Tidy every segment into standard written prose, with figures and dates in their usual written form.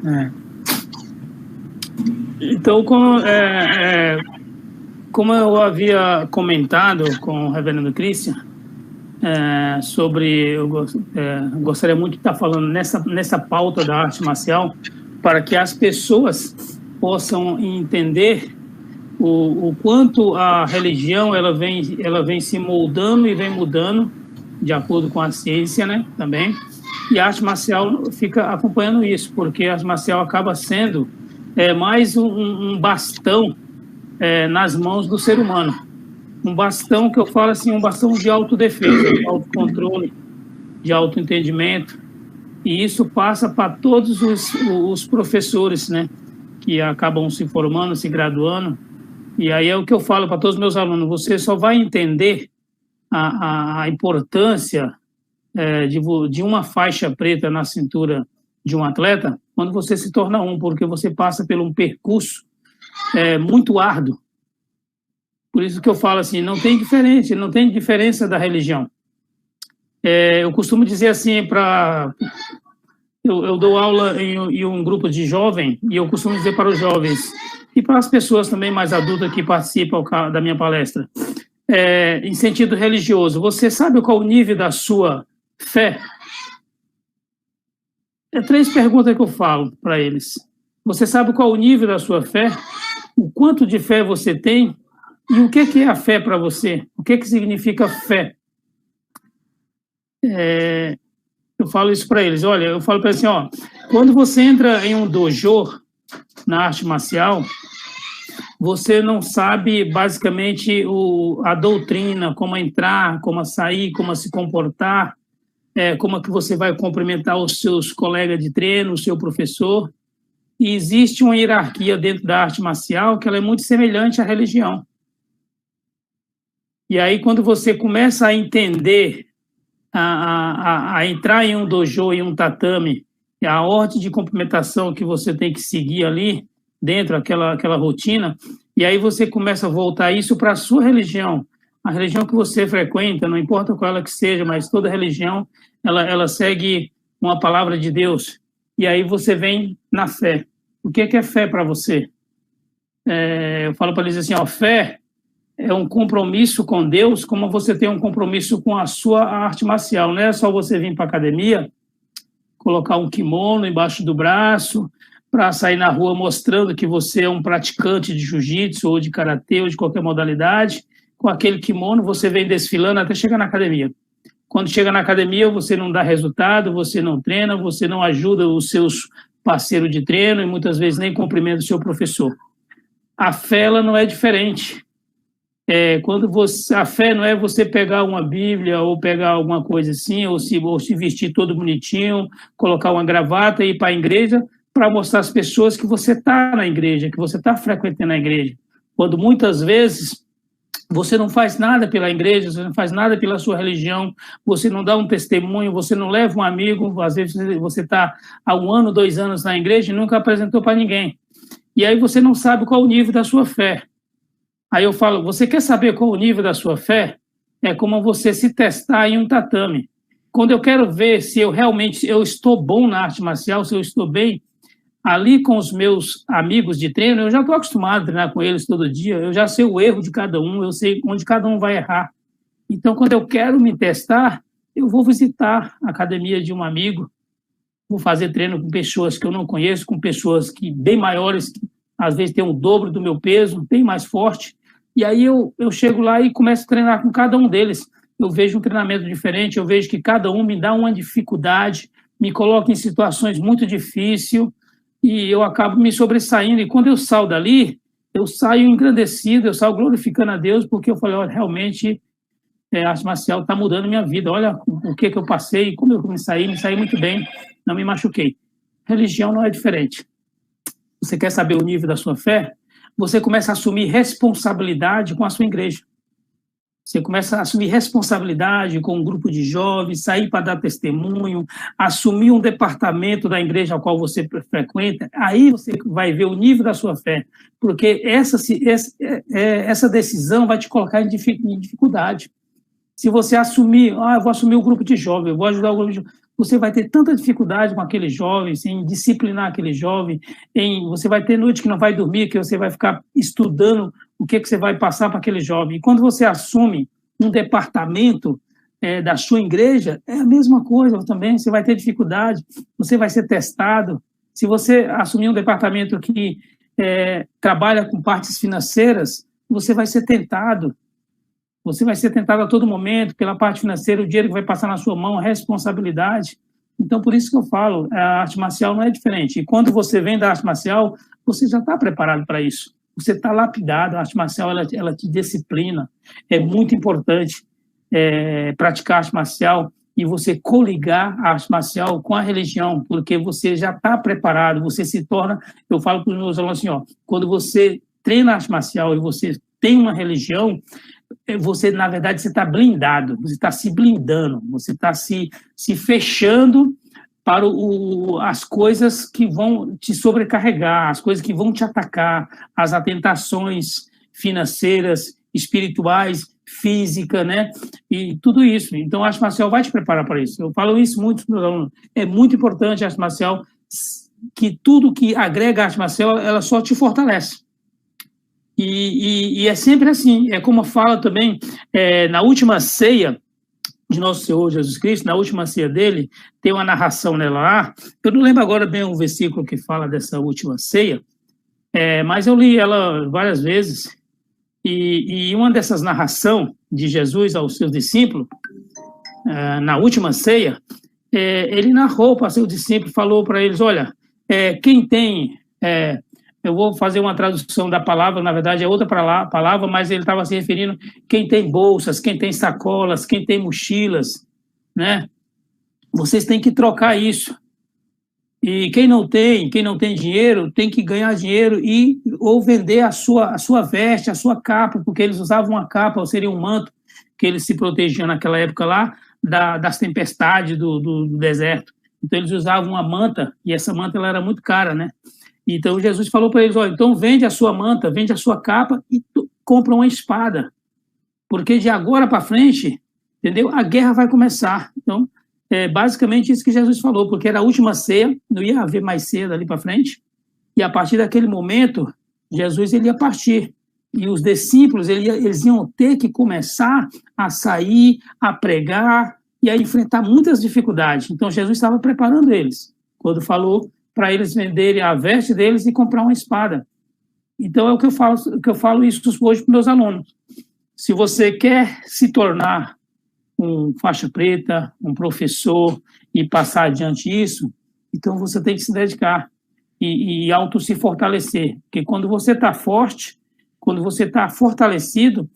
É. Então, como eu havia comentado com o reverendo Christian, gostaria muito de estar falando nessa pauta da arte marcial, para que as pessoas possam entender o quanto a religião ela vem se moldando e vem mudando de acordo com a ciência, né, também. E a arte marcial fica acompanhando isso, porque a arte marcial acaba sendo mais um bastão nas mãos do ser humano. Um bastão que eu falo assim, um bastão de autodefesa, de autocontrole, de autoentendimento. E isso passa para todos os professores, né, que acabam se formando, se graduando. E aí é o que eu falo para todos os meus alunos: você só vai entender a importância de uma faixa preta na cintura de um atleta quando você se torna porque você passa por um percurso muito árduo. Por isso que eu falo assim, não tem diferença da religião. Eu costumo dizer assim, eu dou aula em um grupo de jovens, e eu costumo dizer para os jovens, e para as pessoas também mais adultas que participam da minha palestra, em sentido religioso, você sabe qual o nível da sua fé? 3 perguntas que eu falo para eles. Você sabe qual o nível da sua fé? O quanto de fé você tem? E o que é a fé para você? O que significa fé? Eu falo isso para eles. Olha, eu falo para eles assim, quando você entra em um dojo na arte marcial, você não sabe basicamente a doutrina, como entrar, como sair, como se comportar, como é que você vai cumprimentar os seus colegas de treino, o seu professor. E existe uma hierarquia dentro da arte marcial que ela é muito semelhante à religião. E aí, quando você começa a entender, a entrar em um dojo, em um tatame, a ordem de cumprimentação que você tem que seguir ali, dentro daquela rotina, e aí você começa a voltar isso para a sua religião. A religião que você frequenta, não importa qual ela que seja, mas toda religião, ela segue uma palavra de Deus. E aí você vem na fé. O que é fé para você? Eu falo para eles assim, fé é um compromisso com Deus, como você tem um compromisso com a sua arte marcial. Não é só você vir para a academia, colocar um kimono embaixo do braço, para sair na rua mostrando que você é um praticante de jiu-jitsu, ou de karatê, ou de qualquer modalidade. Com aquele kimono, você vem desfilando até chegar na academia. Quando chega na academia, você não dá resultado, você não treina, você não ajuda os seus parceiros de treino, e muitas vezes nem cumprimenta o seu professor. A fé, ela não é diferente. A fé não é você pegar uma Bíblia ou pegar alguma coisa assim, ou se vestir todo bonitinho, colocar uma gravata e ir para a igreja para mostrar às pessoas que você está na igreja, que você está frequentando a igreja. Quando muitas vezes você não faz nada pela igreja, você não faz nada pela sua religião, você não dá um testemunho, você não leva um amigo, às vezes você está há 1 ano, 2 anos na igreja e nunca apresentou para ninguém. E aí você não sabe qual o nível da sua fé. Aí eu falo, você quer saber qual o nível da sua fé? É como você se testar em um tatame. Quando eu quero ver se eu realmente estou bom na arte marcial, se eu estou bem, ali com os meus amigos de treino, eu já estou acostumado a treinar com eles todo dia, eu já sei o erro de cada um, eu sei onde cada um vai errar. Então, quando eu quero me testar, eu vou visitar a academia de um amigo, vou fazer treino com pessoas que eu não conheço, com pessoas que bem maiores, que às vezes têm o dobro do meu peso, bem mais forte, e aí eu chego lá e começo a treinar com cada um deles. Eu vejo um treinamento diferente, eu vejo que cada um me dá uma dificuldade, me coloca em situações muito difíceis, e eu acabo me sobressaindo. E quando eu saio dali, eu saio engrandecido, eu saio glorificando a Deus, porque eu falei, olha, realmente a arte marcial está mudando a minha vida, olha o que eu passei, como eu me saí muito bem, não me machuquei. Religião não é diferente. Você quer saber o nível da sua fé? Você começa a assumir responsabilidade com a sua igreja. Você começa a assumir responsabilidade com um grupo de jovens, sair para dar testemunho, assumir um departamento da igreja ao qual você frequenta. Aí você vai ver o nível da sua fé, porque essa decisão vai te colocar em dificuldade. Se você assumir, eu vou assumir o grupo de jovens, eu vou ajudar o grupo de jovens. você vai ter tanta dificuldade com aquele jovem, em disciplinar aquele jovem, você vai ter noite que não vai dormir, que você vai ficar estudando o que você vai passar para aquele jovem. E quando você assume um departamento da sua igreja, é a mesma coisa também, você vai ter dificuldade, você vai ser testado. Se você assumir um departamento que trabalha com partes financeiras, você vai ser tentado. Você vai ser tentado a todo momento pela parte financeira, o dinheiro que vai passar na sua mão, a responsabilidade. Então, por isso que eu falo, a arte marcial não é diferente. E quando você vem da arte marcial, você já está preparado para isso. Você está lapidado, a arte marcial ela te disciplina. É muito importante praticar arte marcial e você coligar a arte marcial com a religião, porque você já está preparado, você se torna... Eu falo para os meus alunos assim, quando você treina arte marcial e você tem uma religião, você, na verdade, você está blindado, você está se blindando, você está se fechando para as coisas que vão te sobrecarregar, as coisas que vão te atacar, as tentações financeiras, espirituais, física, né? E tudo isso. Então, a arte marcial vai te preparar para isso. Eu falo isso muito para os meus alunos. É muito importante a arte marcial, que tudo que agrega a arte marcial, ela só te fortalece. E é sempre assim, é como fala também, na última ceia de Nosso Senhor Jesus Cristo, na última ceia dele, tem uma narração nela lá, eu não lembro agora bem o versículo que fala dessa última ceia, mas eu li ela várias vezes, e uma dessas narrações de Jesus aos seus discípulos, na última ceia, ele narrou para seus discípulos, falou para eles, olha, quem tem... eu vou fazer uma tradução da palavra, na verdade é outra palavra, mas ele estava se referindo quem tem bolsas, quem tem sacolas, quem tem mochilas, né? Vocês têm que trocar isso. E quem não tem dinheiro, tem que ganhar dinheiro ou vender a sua veste, a sua capa, porque eles usavam uma capa, ou seria um manto, que eles se protegiam naquela época lá, das tempestades do deserto. Então eles usavam uma manta, e essa manta ela era muito cara, né? Então, Jesus falou para eles, então vende a sua manta, vende a sua capa e compra uma espada. Porque de agora para frente, entendeu? A guerra vai começar. Então, basicamente isso que Jesus falou, porque era a última ceia, não ia haver mais ceia dali para frente, e a partir daquele momento, Jesus ele ia partir. E os discípulos, eles iam ter que começar a sair, a pregar e a enfrentar muitas dificuldades. Então, Jesus estava preparando eles, quando falou para eles venderem a veste deles e comprar uma espada. Então, é o que eu falo isso hoje para meus alunos. Se você quer se tornar um faixa preta, um professor, e passar adiante isso, então você tem que se dedicar e auto se fortalecer. Porque quando você está forte, quando você está fortalecido,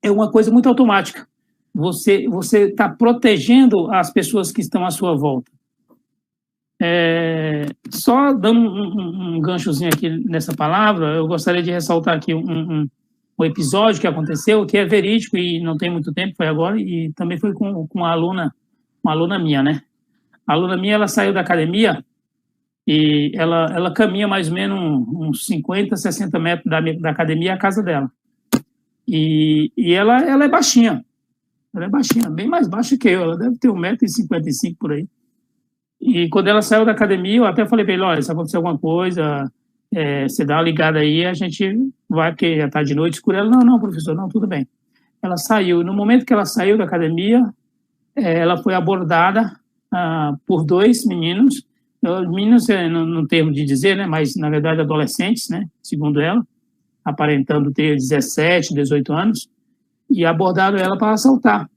é uma coisa muito automática. Você está protegendo as pessoas que estão à sua volta. Só dando um ganchozinho aqui nessa palavra, eu gostaria de ressaltar aqui um episódio que aconteceu, que é verídico e não tem muito tempo, foi agora, e também foi com uma aluna minha, né? A aluna minha, ela saiu da academia e ela caminha mais ou menos uns 50, 60 metros da academia à casa dela. E ela é baixinha. Ela é baixinha, bem mais baixa que eu. Ela deve ter 1,55 m por aí. E quando ela saiu da academia, eu até falei para ele, olha, se acontecer alguma coisa, você dá uma ligada aí, a gente vai, porque já está de noite escura. Ela, não, professor, não, tudo bem. Ela saiu. No momento que ela saiu da academia, ela foi abordada por dois meninos, meninos no termo de dizer, né, mas na verdade adolescentes, né, segundo ela, aparentando ter 17, 18 anos, e abordaram ela para assaltar.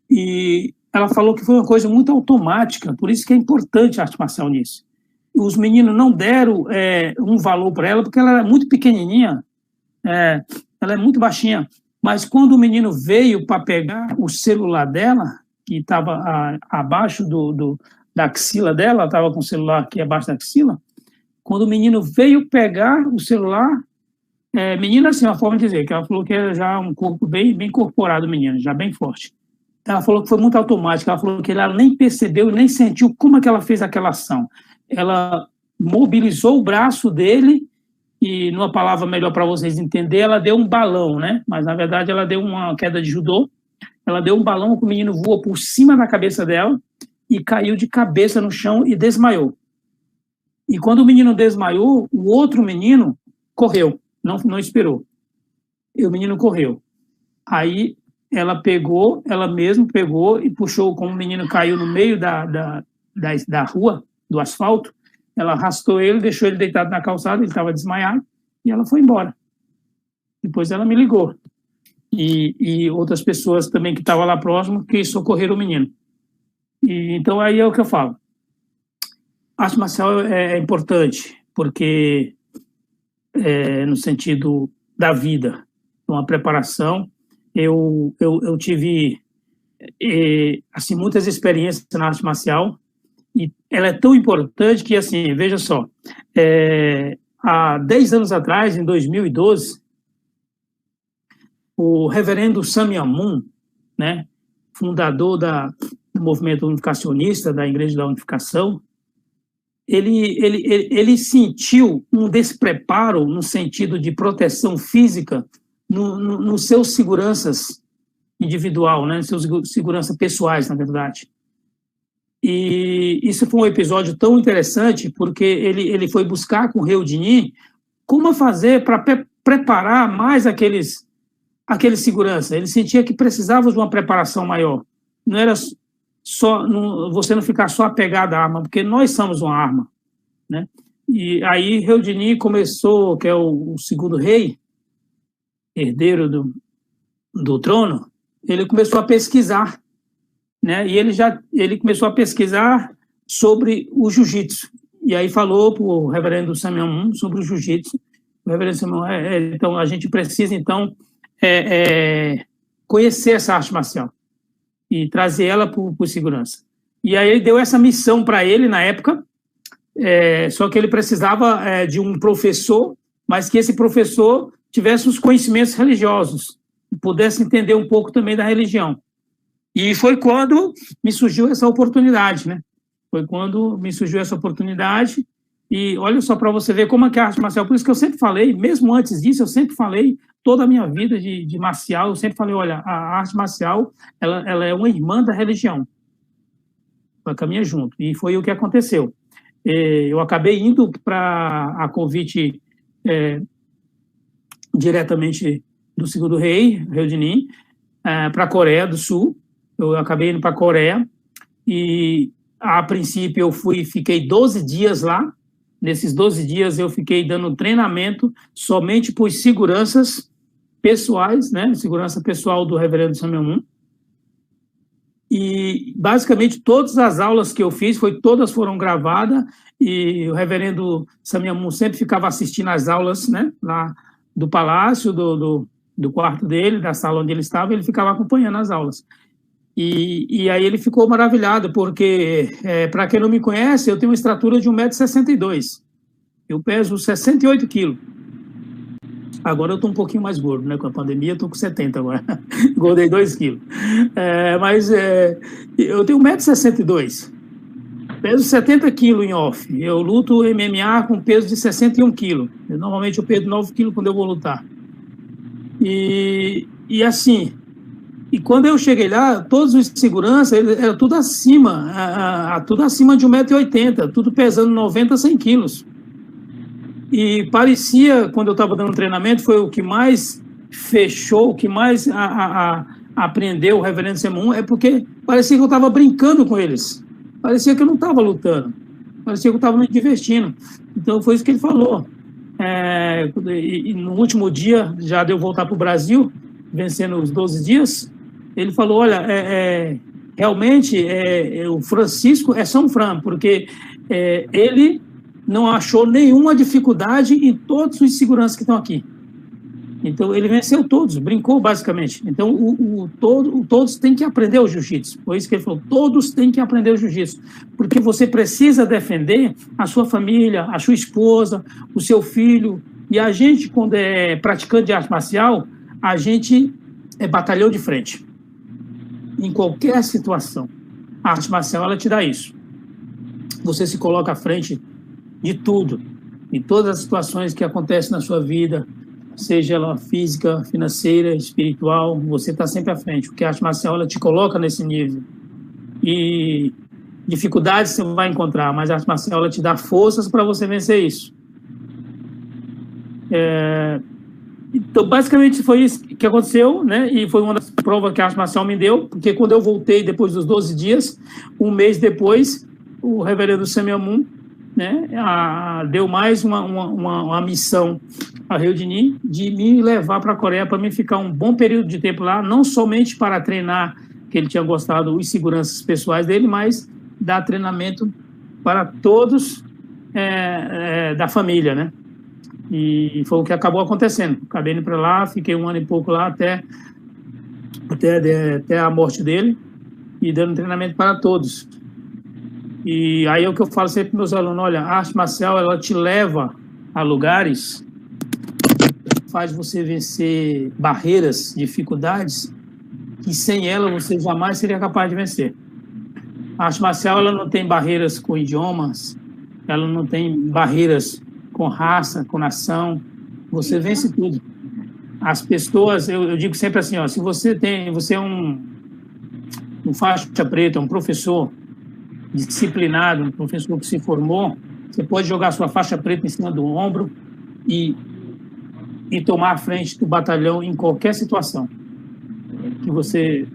E ela falou que foi uma coisa muito automática, por isso que é importante a arte marcial nisso. Os meninos não deram um valor para ela, porque ela era muito pequenininha, ela é muito baixinha, mas quando o menino veio para pegar o celular dela, que estava abaixo da axila dela, ela estava com o celular aqui abaixo da axila, quando o menino veio pegar o celular, menino assim, uma forma de dizer, que ela falou que era já um corpo bem incorporado, menino, já bem forte. Ela falou que foi muito automático, ela falou que ela nem percebeu, nem sentiu como é que ela fez aquela ação. Ela mobilizou o braço dele e, numa palavra melhor para vocês entenderem, ela deu um balão, né? Mas, na verdade, ela deu uma queda de judô. ela deu um balão que o menino voou por cima da cabeça dela e caiu de cabeça no chão e desmaiou. E quando o menino desmaiou, o outro menino correu, não esperou. E o menino correu. Aí ela mesma pegou e puxou, como o menino caiu no meio da rua, do asfalto, ela arrastou ele, deixou ele deitado na calçada, ele estava desmaiado, e ela foi embora. Depois ela me ligou. E outras pessoas também que estavam lá próximo, que socorreram o menino. Então aí é o que eu falo. A arte marcial é importante, porque no sentido da vida, uma preparação. Eu tive assim, muitas experiências na arte marcial, e ela é tão importante que, assim, veja só, há 10 anos atrás, em 2012, o reverendo Samya Moon, né, fundador do movimento unificacionista, da Igreja da Unificação, ele sentiu um despreparo no sentido de proteção física nos seus seguranças individual, né, seus seguranças pessoais, na verdade. E isso foi um episódio tão interessante, porque ele foi buscar com o Rei Dini como fazer para preparar mais aqueles seguranças. Ele sentia que precisava de uma preparação maior. Não era só você não ficar só apegado à arma, porque nós somos uma arma, né? E aí Rei Dini começou, que é o segundo rei, herdeiro do trono, ele começou a pesquisar, né? E ele começou a pesquisar sobre o jiu-jitsu. E aí falou para o reverendo Samya Moon sobre o jiu-jitsu. O reverendo Samya Moon, então a gente precisa então conhecer essa arte marcial e trazer ela por segurança. E aí ele deu essa missão para ele na época, só que ele precisava de um professor, mas que esse professor tivesse os conhecimentos religiosos, pudesse entender um pouco também da religião. E foi quando me surgiu essa oportunidade, né? Foi quando me surgiu essa oportunidade. E olha só para você ver como é que a arte marcial, por isso que eu sempre falei, mesmo antes disso, eu sempre falei, toda a minha vida de marcial, eu sempre falei, olha, a arte marcial, ela é uma irmã da religião. Ela caminha junto. E foi o que aconteceu. Eu acabei indo para a convite diretamente do segundo rei, Rei Dini, para a Coreia do Sul. Eu acabei indo para a Coreia e, a princípio, eu fiquei 12 dias lá. Nesses 12 dias, eu fiquei dando treinamento somente por seguranças pessoais, né? Segurança pessoal do reverendo Samya Moon. E, basicamente, todas as aulas que eu fiz, todas foram gravadas, e o reverendo Samya Moon sempre ficava assistindo às aulas, né? Lá do palácio, do quarto dele, da sala onde ele estava, ele ficava acompanhando as aulas. E aí ele ficou maravilhado, porque, para quem não me conhece, eu tenho uma estatura de 1,62 m. Eu peso 68 quilos. Agora eu estou um pouquinho mais gordo, né? Com a pandemia eu estou com 70 agora. Engordei 2 quilos. Mas eu tenho 1,62 m. Peso 70 quilos em off. Eu luto MMA com peso de 61 quilos. Normalmente eu perdo 9 quilos quando eu vou lutar. E assim... E quando eu cheguei lá, todos os seguranças, era tudo acima de 1,80 m, tudo pesando 90, 100 quilos. E parecia, quando eu estava dando treinamento, foi o que mais fechou, o que mais aprendeu o reverendo Samya Moon, porque parecia que eu estava brincando com eles. Parecia que eu não estava lutando. Parecia que eu estava me divertindo. Então, foi isso que ele falou. E no último dia, já deu voltar para o Brasil, vencendo os 12 dias, ele falou, olha, realmente o Francisco é São Fran, porque ele não achou nenhuma dificuldade em todos os seguranças que estão aqui. Então, ele venceu todos, brincou basicamente. Então, todos têm que aprender o jiu-jitsu. Foi isso que ele falou, todos têm que aprender o jiu-jitsu, porque você precisa defender a sua família, a sua esposa, o seu filho. E a gente, quando é praticante de arte marcial, a gente é batalhão de frente. Em qualquer situação, a arte marcial, ela te dá isso. Você se coloca à frente de tudo, em todas as situações que acontecem na sua vida, seja ela física, financeira, espiritual, você está sempre à frente, porque a arte marcial ela te coloca nesse nível. E dificuldades você vai encontrar, mas a arte marcial ela te dá forças para você vencer isso. Então, basicamente, foi isso que aconteceu, né? E foi uma das provas que a arte marcial me deu, porque quando eu voltei, depois dos 12 dias, um mês depois, o reverendo Samuel Moon, né, deu mais uma missão a Reudini de me levar para a Coreia para me ficar um bom período de tempo lá, não somente para treinar, que ele tinha gostado, os seguranças pessoais dele, mas dar treinamento para todos da família, né? E foi o que acabou acontecendo. Acabei indo para lá, fiquei 1 ano e pouco lá até a morte dele e dando treinamento para todos. E aí é o que eu falo sempre para meus alunos, olha, a arte marcial ela te leva a lugares, faz você vencer barreiras, dificuldades, que sem ela você jamais seria capaz de vencer. A arte marcial ela não tem barreiras com idiomas, ela não tem barreiras com raça, com nação, você vence tudo. As pessoas, eu digo sempre assim, ó, se você é um faixa preta, um professor disciplinado, um professor que se formou, você pode jogar sua faixa preta em cima do ombro e tomar a frente do batalhão em qualquer situação. Que você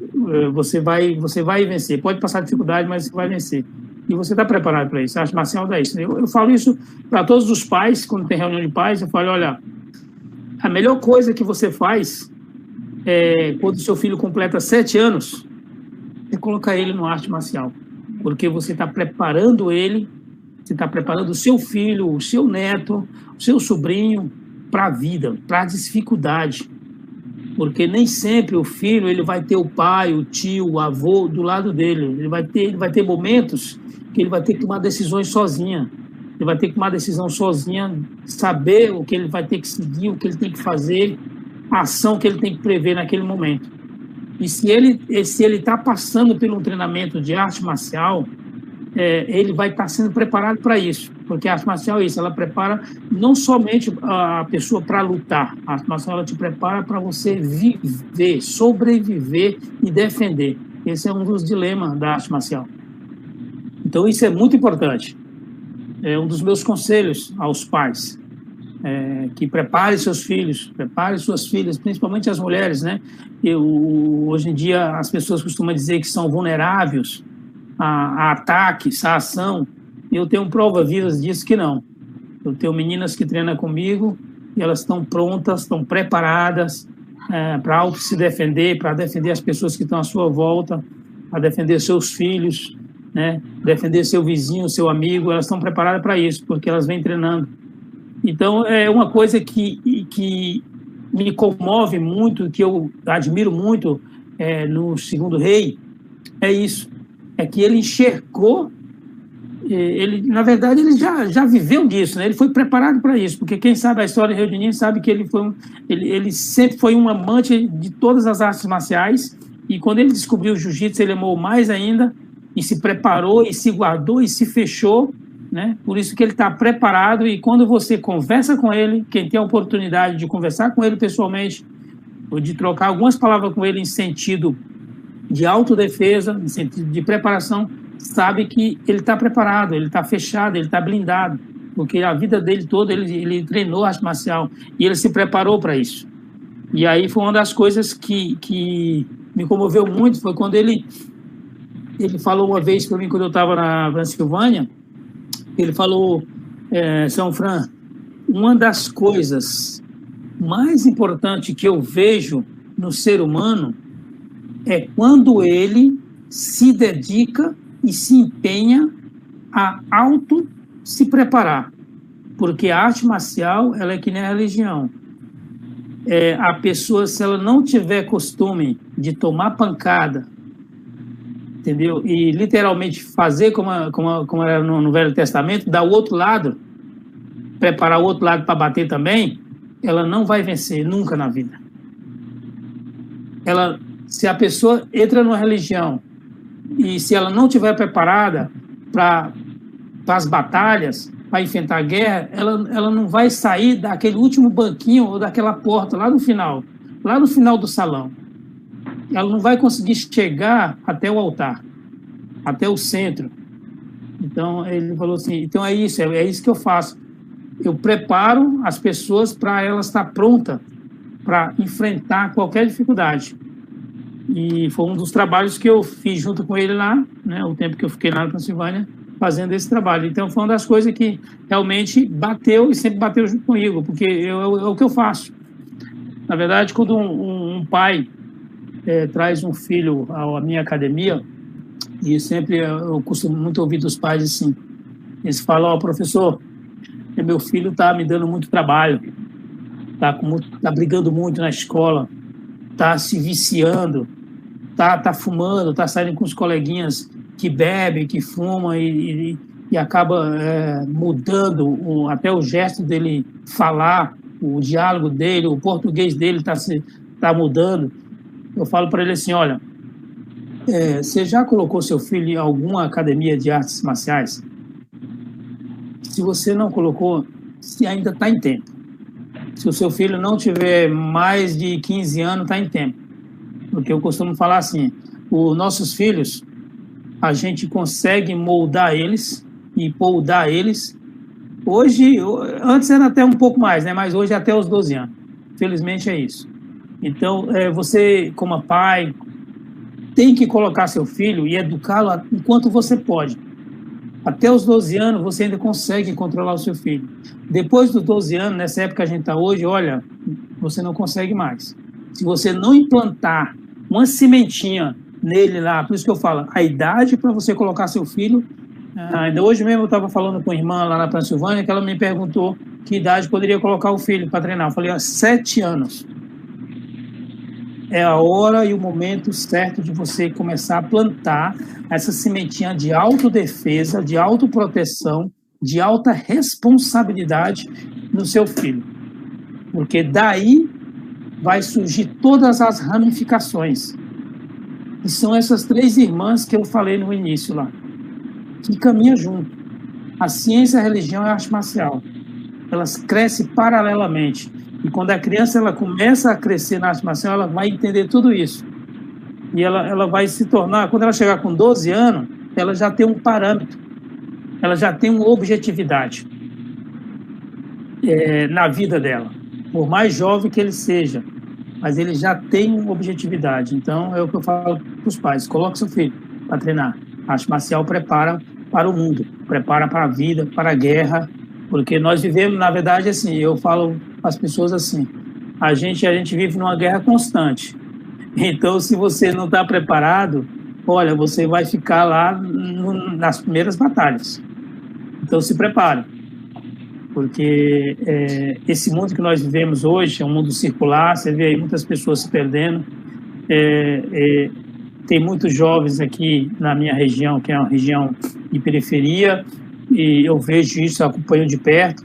vai vencer. Pode passar dificuldade, mas você vai vencer. E você está preparado para isso. A arte marcial dá isso. Eu falo isso para todos os pais, quando tem reunião de pais, eu falo, olha, a melhor coisa que você faz quando o seu filho completa 7 anos é colocar ele no arte marcial. Porque você está preparando ele, você está preparando o seu filho, o seu neto, o seu sobrinho para a vida, para a dificuldade. Porque nem sempre o filho ele vai ter o pai, o tio, o avô do lado dele. Ele vai ter momentos que ele vai ter que tomar decisões sozinha. Ele vai ter que tomar decisão sozinha, saber o que ele vai ter que seguir, o que ele tem que fazer, a ação que ele tem que prever naquele momento. E se ele está passando por um treinamento de arte marcial, ele vai estar sendo preparado para isso, porque a arte marcial é isso, ela prepara não somente a pessoa para lutar, a arte marcial ela te prepara para você viver, sobreviver e defender. Esse é um dos dilemas da arte marcial. Então isso é muito importante. É um dos meus conselhos aos pais, que preparem seus filhos, preparem suas filhas, principalmente as mulheres, né? Hoje em dia as pessoas costumam dizer que são vulneráveis a ataques, a ação. Eu tenho provas vivas disso que não. Eu tenho meninas que treinam comigo e elas estão prontas, estão preparadas para auto se defender, para defender as pessoas que estão à sua volta, para defender seus filhos, né? Defender seu vizinho, seu amigo. Elas estão preparadas para isso, porque elas vêm treinando. Então, é uma coisa que me comove muito, que eu admiro muito no Segundo Rei, é isso. É que ele enxergou, na verdade, ele já viveu disso, né? Ele foi preparado para isso, porque quem sabe a história de Reudini sabe que ele sempre foi um amante de todas as artes marciais, e quando ele descobriu o jiu-jitsu, ele amou mais ainda, e se preparou, e se guardou, e se fechou, né? Por isso que ele está preparado, e quando você conversa com ele, quem tem a oportunidade de conversar com ele pessoalmente, ou de trocar algumas palavras com ele em sentido de autodefesa, em sentido de preparação, sabe que ele está preparado, ele está fechado, ele está blindado, porque a vida dele toda ele treinou arte marcial e ele se preparou para isso. E aí foi uma das coisas que me comoveu muito, foi quando ele falou uma vez para mim, quando eu estava na Transilvânia, ele falou, São Fran, uma das coisas mais importantes que eu vejo no ser humano é quando ele se dedica e se empenha a se preparar. Porque a arte marcial, ela é que nem a religião. A pessoa, se ela não tiver costume de tomar pancada, entendeu? E literalmente fazer como era no Velho Testamento, dar o outro lado, preparar o outro lado para bater também, ela não vai vencer nunca na vida. Se a pessoa entra numa religião e se ela não estiver preparada para as batalhas, para enfrentar a guerra, ela não vai sair daquele último banquinho ou daquela porta lá no final do salão. Ela não vai conseguir chegar até o altar, até o centro. Então, ele falou assim, então é isso que eu faço. Eu preparo as pessoas para elas estar prontas para enfrentar qualquer dificuldade. E foi um dos trabalhos que eu fiz junto com ele lá, né, o tempo que eu fiquei lá na Pensilvânia, fazendo esse trabalho. Então, foi uma das coisas que realmente bateu e sempre bateu junto comigo, porque é o que eu faço. Na verdade, quando um pai traz um filho à minha academia, e sempre eu costumo muito ouvir dos pais assim, eles falam, professor, meu filho está me dando muito trabalho, tá brigando muito na escola, está se viciando, tá fumando, está saindo com os coleguinhas que bebem, que fumam e acaba mudando até o gesto dele falar, o diálogo dele, o português dele tá mudando. Eu falo para ele assim, olha, você já colocou seu filho em alguma academia de artes marciais? Se você não colocou, você ainda está em tempo. Se o seu filho não tiver mais de 15 anos, está em tempo. Porque eu costumo falar assim, os nossos filhos, a gente consegue moldar eles e poldar eles. Hoje, antes era até um pouco mais, né? Mas hoje até os 12 anos. Felizmente é isso. Então, você, como pai, tem que colocar seu filho e educá-lo enquanto você pode. Até os 12 anos, você ainda consegue controlar o seu filho. Depois dos 12 anos, nessa época que a gente está hoje, olha, você não consegue mais. Se você não implantar uma sementinha nele lá, por isso que eu falo, a idade para você colocar seu filho, ainda hoje mesmo eu estava falando com a irmã lá na Pensilvânia, que ela me perguntou que idade poderia colocar o filho para treinar. Eu falei, 7 anos. É a hora e o momento certo de você começar a plantar essa sementinha de autodefesa, de autoproteção, de alta responsabilidade no seu filho. Porque daí vai surgir todas as ramificações. E são essas 3 irmãs que eu falei no início lá, que caminham junto. A ciência, a religião e a arte marcial. Elas crescem paralelamente. E quando a criança ela começa a crescer na arte marcial, ela vai entender tudo isso. E ela vai se tornar, quando ela chegar com 12 anos, ela já tem um parâmetro, ela já tem uma objetividade na vida dela. Por mais jovem que ele seja, mas ele já tem uma objetividade. Então, é o que eu falo para os pais, coloque seu filho para treinar. A arte marcial prepara para o mundo, prepara para a vida, para a guerra, porque nós vivemos, na verdade, assim, eu falo para as pessoas assim, a gente vive numa guerra constante. Então, se você não está preparado, olha, você vai ficar lá nas primeiras batalhas. Então, se prepare, porque esse mundo que nós vivemos hoje é um mundo circular, você vê aí muitas pessoas se perdendo, tem muitos jovens aqui na minha região, que é uma região de periferia, e eu vejo isso, acompanho de perto,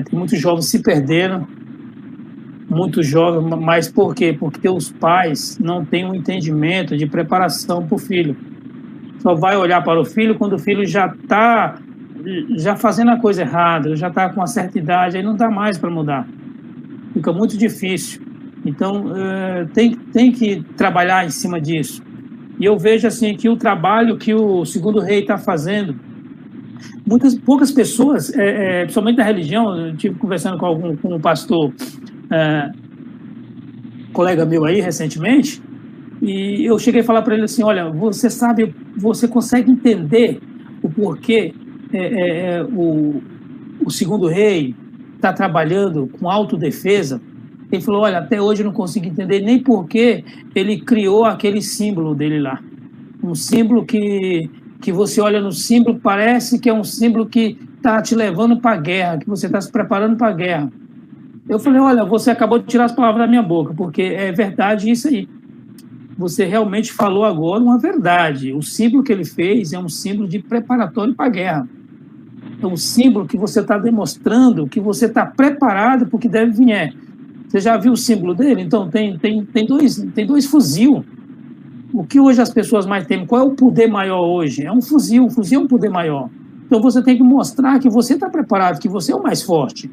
tem muitos jovens se perdendo, muitos jovens, mas por quê? Porque os pais não têm um entendimento de preparação para o filho. Só vai olhar para o filho quando o filho já está fazendo a coisa errada, já está com uma certa idade, aí não dá mais para mudar. Fica muito difícil. Então, tem que trabalhar em cima disso. E eu vejo assim que o trabalho que o Segundo Rei está fazendo, poucas pessoas, principalmente da religião, eu estive conversando com um pastor, colega meu aí recentemente, e eu cheguei a falar para ele assim, olha, você consegue entender o porquê o Segundo Rei está trabalhando com autodefesa? Ele falou, olha, até hoje eu não consigo entender nem porquê ele criou aquele símbolo dele lá. Um símbolo que você olha no símbolo, parece que é um símbolo que está te levando para a guerra, que você está se preparando para a guerra. Eu falei, olha, você acabou de tirar as palavras da minha boca, porque é verdade isso aí. Você realmente falou agora uma verdade. O símbolo que ele fez é um símbolo de preparatório para a guerra. É um símbolo que você está demonstrando que você está preparado para o que deve vir. Você já viu o símbolo dele? Então, tem dois fuzil. O que hoje as pessoas mais temem? Qual é o poder maior hoje? É um fuzil. O fuzil é um poder maior. Então você tem que mostrar que você está preparado, que você é o mais forte.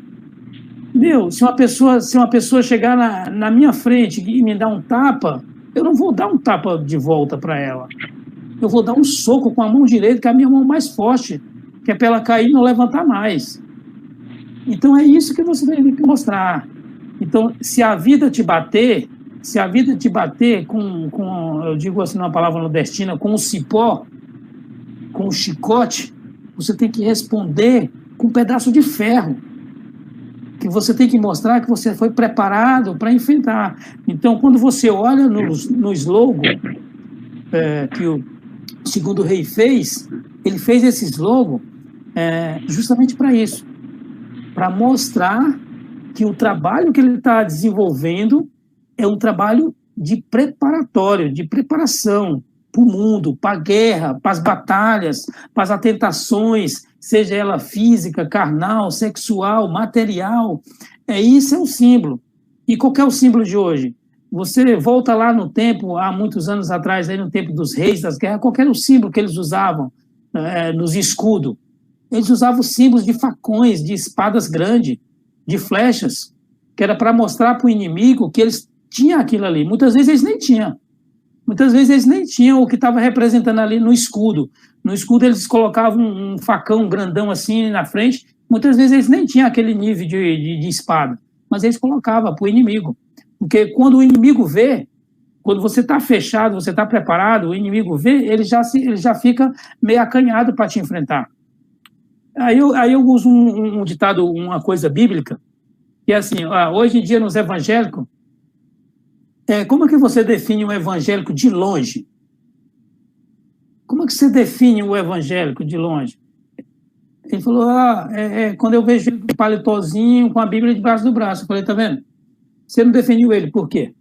Se uma pessoa chegar na minha frente e me dar um tapa, eu não vou dar um tapa de volta para ela. Eu vou dar um soco com a mão direita, que é a minha mão mais forte, que é para ela cair e não levantar mais. Então é isso que você tem que mostrar. Então, se a vida te bater com eu digo assim uma palavra nordestina, com o cipó, com o chicote, você tem que responder com um pedaço de ferro. Que você tem que mostrar que você foi preparado para enfrentar. Então, quando você olha no slogan que o Segundo Rei fez, ele fez esse slogan justamente para isso, para mostrar que o trabalho que ele está desenvolvendo é um trabalho de preparatório, de preparação para o mundo, para a guerra, para as batalhas, para as tentações, seja ela física, carnal, sexual, material. Isso é um símbolo. E qual é o símbolo de hoje? Você volta lá no tempo, há muitos anos atrás, aí no tempo dos reis, das guerras, qual era o símbolo que eles usavam nos escudos? Eles usavam símbolos de facões, de espadas grandes, de flechas, que era para mostrar para o inimigo que eles tinham aquilo ali. Muitas vezes eles nem tinham. Muitas vezes eles nem tinham o que estava representando ali no escudo. No escudo eles colocavam um facão grandão assim na frente. Muitas vezes eles nem tinham aquele nível de espada, mas eles colocavam para o inimigo. Porque quando o inimigo vê, quando você está fechado, você está preparado, o inimigo vê, ele já fica meio acanhado para te enfrentar. Aí eu uso um ditado, uma coisa bíblica, que é assim, hoje em dia nos evangélicos, como é que você define um evangélico de longe? Como é que você define o evangélico de longe? Ele falou, quando eu vejo ele com um paletózinho, com a Bíblia debaixo do braço. Eu falei, tá vendo? Você não definiu ele, por quê?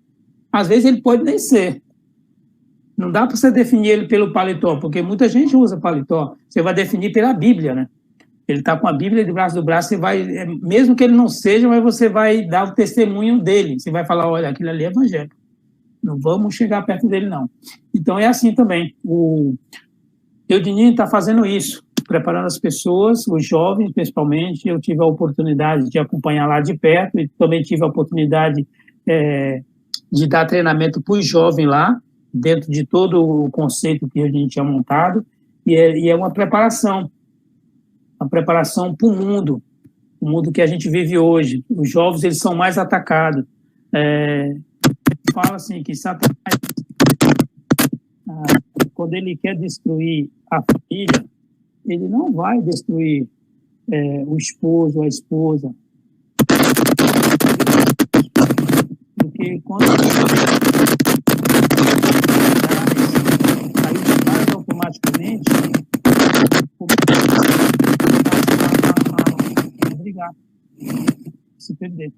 Às vezes ele pode nem ser. Não dá para você definir ele pelo paletó, porque muita gente usa paletó. Você vai definir pela Bíblia, né? Ele está com a Bíblia debaixo do braço, você vai, mesmo que ele não seja, mas você vai dar o testemunho dele. Você vai falar, olha, aquilo ali é evangélico. Não vamos chegar perto dele, não. Então é assim também. O Eudininho está fazendo isso, preparando as pessoas, os jovens principalmente. Eu tive a oportunidade de acompanhar lá de perto e também tive a oportunidade de dar treinamento para os jovens lá, dentro de todo o conceito que a gente tinha montado, e é uma preparação para o mundo que a gente vive hoje. Os jovens, eles são mais atacados. Fala assim que Satanás, quando ele quer destruir a família, ele não vai destruir o esposo, a esposa, porque quando aí os pais automaticamente a brigar, se perder.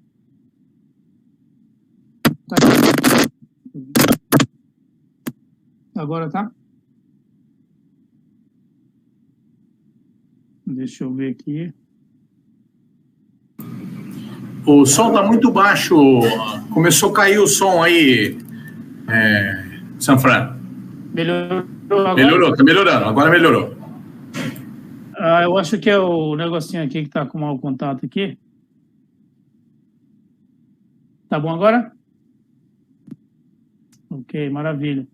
Agora tá? Deixa eu ver aqui. O som tá muito baixo. Começou a cair o som aí, Sanfran. Melhorou agora? Melhorou, tá melhorando. Agora melhorou. Eu acho que é o negocinho aqui que tá com mau contato aqui. Tá bom agora? Ok, maravilha.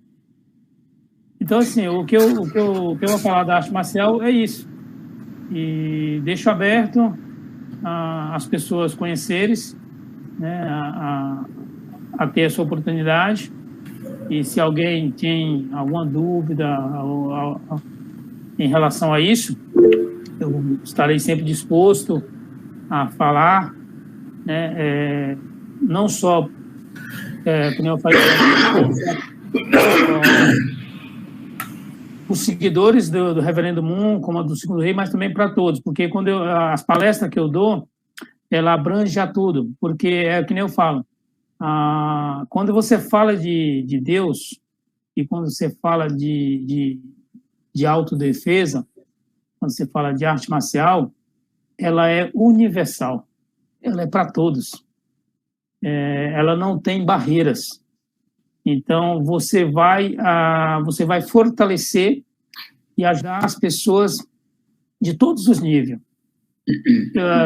Então, assim, o que eu vou falar da arte marcial é isso. E deixo aberto as pessoas conhecerem, né, a ter essa oportunidade. E se alguém tem alguma dúvida em relação a isso, eu estarei sempre disposto a falar, né, não só, como eu falei, os seguidores do Reverendo Moon, como a do Segundo Rei, mas também para todos, porque quando as palestras que eu dou, ela abrange a tudo, porque é que nem eu falo, quando você fala de Deus e quando você fala de autodefesa, quando você fala de arte marcial, ela é universal, ela é para todos, ela não tem barreiras. Então, você vai fortalecer e ajudar as pessoas de todos os níveis.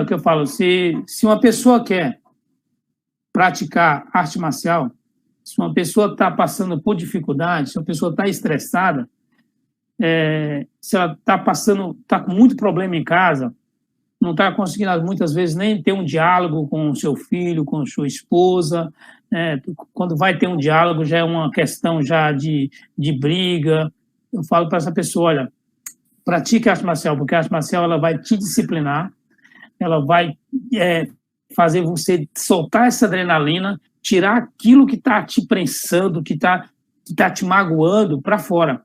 Que eu falo, se uma pessoa quer praticar arte marcial, se uma pessoa está passando por dificuldade, se uma pessoa está estressada, se ela está com muito problema em casa, não está conseguindo muitas vezes nem ter um diálogo com o seu filho, com sua esposa, quando vai ter um diálogo já é uma questão já de briga. Eu falo para essa pessoa, olha, pratique arte marcial, porque a arte marcial ela vai te disciplinar, ela vai fazer você soltar essa adrenalina, tirar aquilo que está te prensando, que tá te magoando para fora.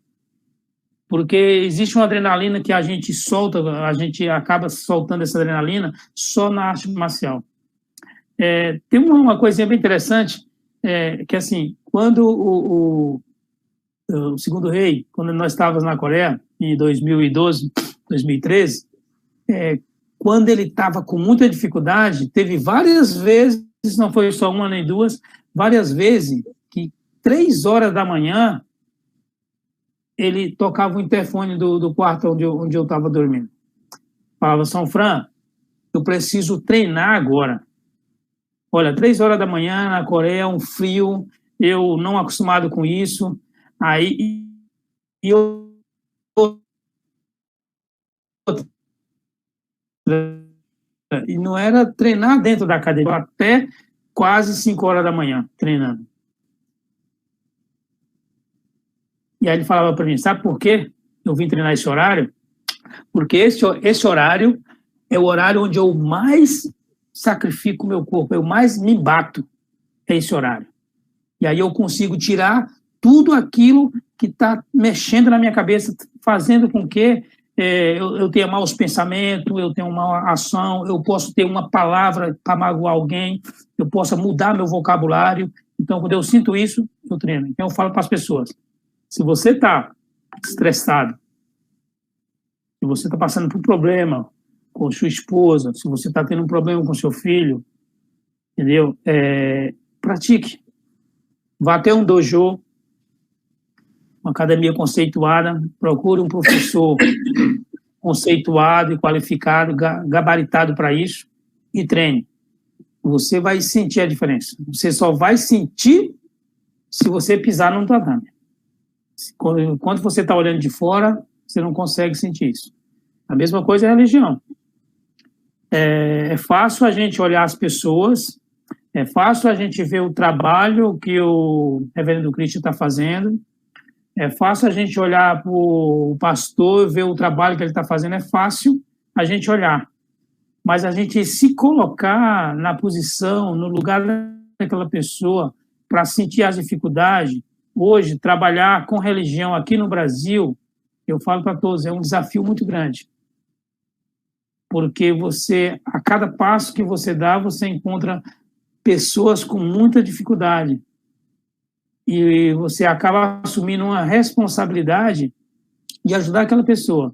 Porque existe uma adrenalina que a gente solta, a gente acaba soltando essa adrenalina só na arte marcial. Tem uma coisinha bem interessante, que assim, quando o Segundo Rei, quando nós estávamos na Coreia, em 2012, 2013, quando ele estava com muita dificuldade, teve várias vezes, não foi só uma nem duas, várias vezes que 3 horas da manhã ele tocava o interfone do quarto onde eu estava dormindo. Falava, São Fran, eu preciso treinar agora. Olha, 3 horas da manhã na Coreia, um frio, eu não acostumado com isso. Aí e não era treinar dentro da academia, até quase 5 horas da manhã, treinando. E aí ele falava para mim, sabe por quê eu vim treinar esse horário? Porque esse horário é o horário onde eu mais sacrifico o meu corpo, eu mais me bato, é esse horário. E aí eu consigo tirar tudo aquilo que está mexendo na minha cabeça, fazendo com que eu tenha maus pensamentos, eu tenha uma ação, eu posso ter uma palavra para magoar alguém, eu possa mudar meu vocabulário. Então, quando eu sinto isso, eu treino. Então, eu falo para as pessoas, se você está estressado, se você está passando por um problema com sua esposa, se você está tendo um problema com seu filho, entendeu? Pratique. Vá até um dojo, uma academia conceituada, procure um professor conceituado e qualificado, gabaritado para isso, e treine. Você vai sentir a diferença. Você só vai sentir se você pisar num tatame. Quando você está olhando de fora, você não consegue sentir isso. A mesma coisa é a religião. É fácil a gente olhar as pessoas, é fácil a gente ver o trabalho que o reverendo Cristo está fazendo, é fácil a gente olhar para o pastor e ver o trabalho que ele está fazendo, é fácil a gente olhar. Mas a gente se colocar na posição, no lugar daquela pessoa, para sentir as dificuldades, hoje, trabalhar com religião aqui no Brasil, eu falo para todos, é um desafio muito grande. Porque você, a cada passo que você dá, você encontra pessoas com muita dificuldade. E você acaba assumindo uma responsabilidade de ajudar aquela pessoa.